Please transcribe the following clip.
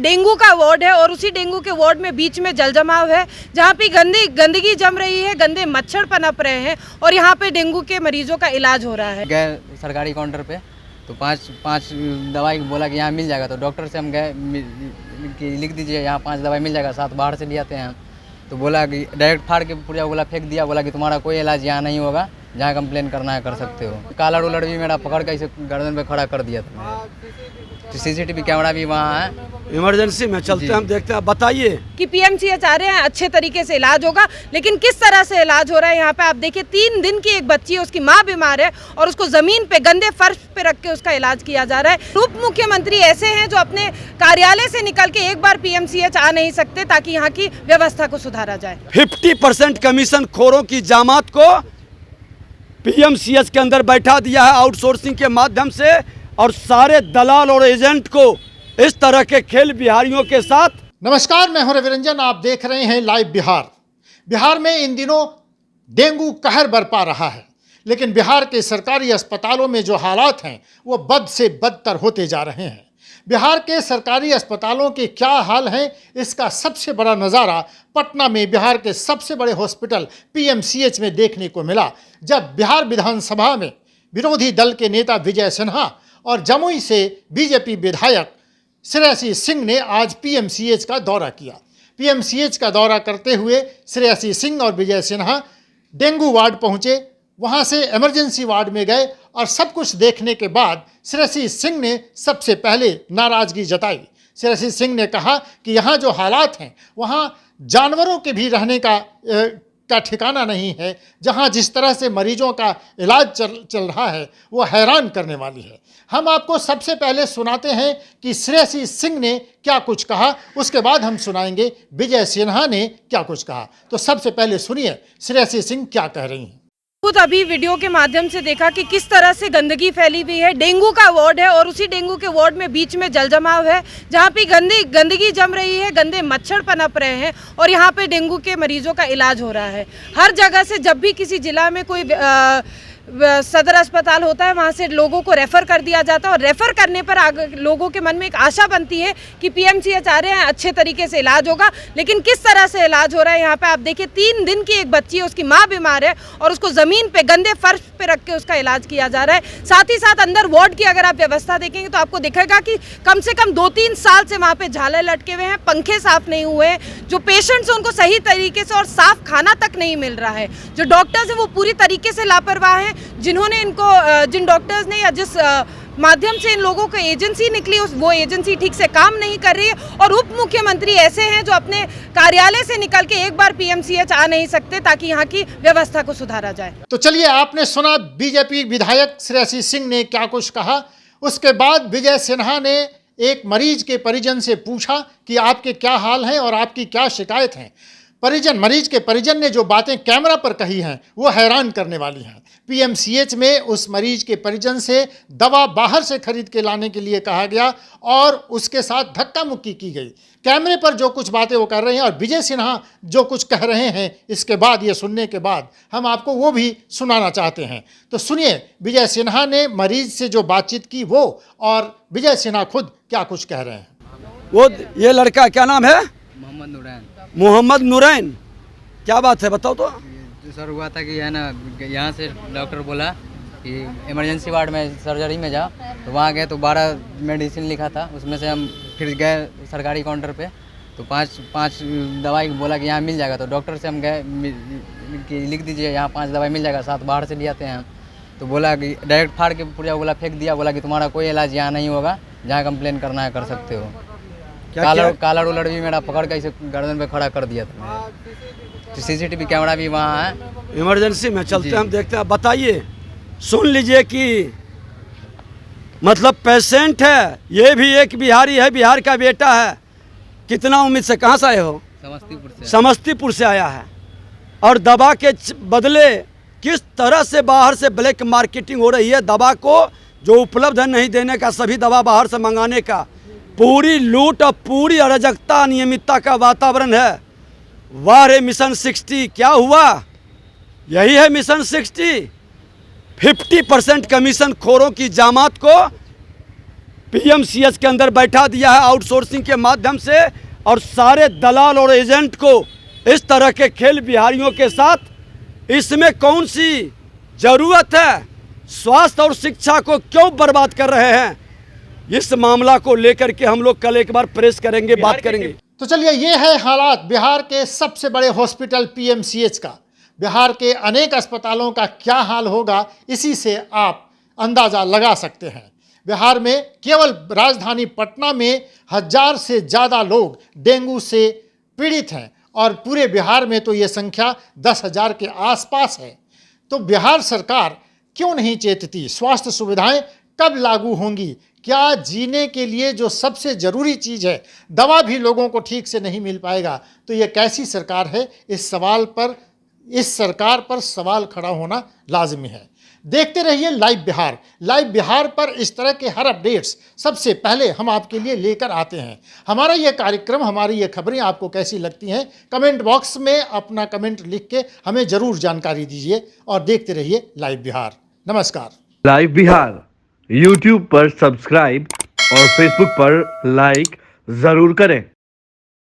Dengue का ward है और उसी डेंगू के वार्ड में बीच में जल जमाव है, जहाँ पे गंदगी जम रही है, गंदे मच्छर पनप रहे हैं और यहाँ पे डेंगू के मरीजों का इलाज हो रहा है। गए सरकारी काउंटर पे तो पाँच दवाई बोला कि यहाँ मिल जाएगा, तो डॉक्टर से हम गए कि लिख दीजिए यहाँ 5 दवाई मिल जाएगा, 7 बाहर से ले आते हैं हम। तो बोला कि डायरेक्ट फाड़ के पूरा बोला फेंक दिया, बोला कि तुम्हारा कोई इलाज यहाँ नहीं होगा, जहाँ कंप्लेन करना है कर सकते हो। कालर उलर भी मेरा पकड़ के इसे गर्दन पे खड़ा कर दिया था। तो सीसीटीवी कैमरा भी वहाँ है। इमरजेंसी में चलते हैं, हम देखते हैं। बताइए कि पीएमसीएच आ रहे हैं, अच्छे तरीके से इलाज होगा, लेकिन किस तरह से इलाज हो रहा है यहाँ पे आप देखिए। 3 दिन की एक बच्ची है, उसकी माँ बीमार है और उसको जमीन पे गंदे फर्श पे रख के उसका इलाज किया जा रहा है। उप मुख्यमंत्री ऐसे हैं जो अपने कार्यालय से निकल के एक बार पीएमसीएच आ नहीं सकते ताकि यहाँ की व्यवस्था को सुधारा जाए। 50% कमीशन खोरों की जामात को पीएमसीएच के अंदर बैठा दिया है आउटसोर्सिंग के माध्यम से, और सारे दलाल और एजेंट को इस तरह के खेल बिहारियों के साथ। नमस्कार, मैं हूं रविरंजन, आप देख रहे हैं लाइव बिहार। बिहार में इन दिनों डेंगू कहर बरपा रहा है, लेकिन बिहार के सरकारी अस्पतालों में जो हालात हैं वो बद से बदतर होते जा रहे हैं। बिहार के सरकारी अस्पतालों के क्या हाल हैं, इसका सबसे बड़ा नज़ारा पटना में बिहार के सबसे बड़े हॉस्पिटल पीएमसीएच में देखने को मिला, जब बिहार विधानसभा में विरोधी दल के नेता विजय सिन्हा और जमुई से बीजेपी विधायक श्रेयसी सिंह ने आज पीएमसीएच का दौरा किया। पीएमसीएच का दौरा करते हुए श्रेयसी सिंह और विजय सिन्हा डेंगू वार्ड पहुंचे, वहां से इमरजेंसी वार्ड में गए और सब कुछ देखने के बाद श्रेयसी सिंह ने सबसे पहले नाराज़गी जताई। श्रेयसी सिंह ने कहा कि यहाँ जो हालात हैं वहाँ जानवरों के भी रहने का ठिकाना नहीं है। जहाँ जिस तरह से मरीजों का इलाज चल रहा है वो हैरान करने वाली है। हम आपको सबसे पहले सुनाते हैं कि श्रेयसी सिंह ने क्या कुछ कहा, उसके बाद हम सुनाएंगे विजय सिन्हा ने क्या कुछ कहा। तो सबसे पहले सुनिए श्रेयसी सिंह क्या कह रही हैं। खुद अभी वीडियो के माध्यम से देखा कि किस तरह से गंदगी फैली हुई है। डेंगू का वार्ड है और उसी डेंगू के वार्ड में बीच में जल जमाव है, जहाँ पे गंदगी जम रही है, गंदे मच्छर पनप रहे हैं और यहाँ पे डेंगू के मरीजों का इलाज हो रहा है। हर जगह से जब भी किसी जिला में कोई सदर अस्पताल होता है वहाँ से लोगों को रेफ़र कर दिया जाता है और रेफ़र करने पर लोगों के मन में एक आशा बनती है कि पीएमसीएच आ रहे हैं, अच्छे तरीके से इलाज होगा, लेकिन किस तरह से इलाज हो रहा है यहाँ पे आप देखिए। 3 दिन की एक बच्ची है, उसकी माँ बीमार है और उसको ज़मीन पे गंदे फर्श पे रख के उसका इलाज किया जा रहा है। साथ ही साथ अंदर वार्ड की अगर आप व्यवस्था देखेंगे तो आपको दिखेगा कि कम से कम 2-3 साल से वहाँ पे झालर लटके हुए हैं, पंखे साफ नहीं हुए हैं, जो पेशेंट्स हैं उनको सही तरीके से और साफ खाना तक नहीं मिल रहा है। जो डॉक्टर्स हैं वो पूरी तरीके से लापरवाह हैं, जिन्होंने इनको जिन डॉक्टर्स ने या जिस माध्यम से इन लोगों को एजेंसी निकली वो एजेंसी ठीक से काम नहीं कर रही है और उप मुख्यमंत्री ऐसे हैं जो अपने कार्यालय से निकल के एक बार पीएमसीएच आ नहीं सकते ताकि यहाँ की व्यवस्था को सुधारा जाए। तो चलिए, आपने सुना बीजेपी विधायक श्रेयसी सिंह ने क्या कुछ कहा। उसके बाद विजय सिन्हा ने एक मरीज के परिजन से पूछा कि आपके क्या हाल हैं और आपकी क्या शिकायत है। मरीज के परिजन ने जो बातें कैमरा पर कही हैं वो हैरान करने वाली हैं। पीएमसीएच में उस मरीज के परिजन से दवा बाहर से खरीद के लाने के लिए कहा गया और उसके साथ धक्का मुक्की की गई। कैमरे पर जो कुछ बातें वो कर रहे हैं और विजय सिन्हा जो कुछ कह रहे हैं, इसके बाद ये सुनने के बाद हम आपको वो भी सुनाना चाहते हैं। तो सुनिए विजय सिन्हा ने मरीज से जो बातचीत की वो, और विजय सिन्हा खुद क्या कुछ कह रहे हैं। वो ये लड़का क्या नाम है? मोहम्मद नूरैन। क्या बात है, बताओ तो। सर हुआ था कि है ना, यहाँ से डॉक्टर बोला कि इमरजेंसी वार्ड में सर्जरी में जाओ, तो वहाँ गए तो 12 मेडिसिन लिखा था, उसमें से हम फिर गए सरकारी काउंटर पे तो 5 दवाई बोला कि यहाँ मिल जाएगा, तो डॉक्टर से हम गए कि लिख दीजिए यहाँ 5 दवाई मिल जाएगा, 7 बाहर से ले आते हैं हम। तो बोला कि डायरेक्ट फाड़ के पूरा बोला फेंक दिया, बोला कि तुम्हारा कोई इलाज यहाँ नहीं होगा, जहाँ कंप्लेन करना है कर सकते हो। कालर उलर भी मेरा पकड़ के इसे गर्दन पे खड़ा कर दिया था। तो सीसीटीवी कैमरा भी वहाँ है। इमरजेंसी में चलते हैं, हम देखते हैं। बताइए, सुन लीजिए कि मतलब पेशेंट है, ये भी एक बिहारी है, बिहार का बेटा है। कितना उम्मीद से, कहाँ से आए हो? समस्तीपुर से आया है। और दवा के बदले किस तरह से बाहर से ब्लैक मार्केटिंग हो रही है, दवा को जो उपलब्ध है नहीं देने का, सभी दवा बाहर से मंगाने का, पूरी लूट और पूरी अराजकता अनियमितता का वातावरण है। वाह रे मिशन 60, क्या हुआ? यही है मिशन 60। 50% कमीशन खोरों की जामात को पीएमसीएच के अंदर बैठा दिया है आउटसोर्सिंग के माध्यम से, और सारे दलाल और एजेंट को इस तरह के खेल बिहारियों के साथ। इसमें कौन सी ज़रूरत है? स्वास्थ्य और शिक्षा को क्यों बर्बाद कर रहे हैं? इस मामला को लेकर के हम लोग कल एक बार प्रेस करेंगे, बात करेंगे। तो चलिए, ये है हालात बिहार के सबसे बड़े हॉस्पिटल पीएमसीएच का। बिहार के अनेक अस्पतालों का क्या हाल होगा, इसी से आप अंदाज़ा लगा सकते हैं। बिहार में केवल राजधानी पटना में 1000 से ज़्यादा लोग डेंगू से पीड़ित हैं, और पूरे बिहार में तो ये संख्या 10,000 के आसपास है। तो बिहार सरकार क्यों नहीं चेतती? स्वास्थ्य सुविधाएं कब लागू होंगी? क्या जीने के लिए जो सबसे ज़रूरी चीज़ है, दवा भी लोगों को ठीक से नहीं मिल पाएगा? तो ये कैसी सरकार है? इस सरकार पर सवाल खड़ा होना लाजमी है। देखते रहिए लाइव बिहार। लाइव बिहार पर इस तरह के हर अपडेट्स सबसे पहले हम आपके लिए लेकर आते हैं। हमारा ये कार्यक्रम, हमारी ये खबरें आपको कैसी लगती हैं, कमेंट बॉक्स में अपना कमेंट लिख के हमें ज़रूर जानकारी दीजिए, और देखते रहिए लाइव बिहार। नमस्कार। लाइव बिहार यूट्यूब पर सब्सक्राइब और फेसबुक पर लाइक जरूर करें।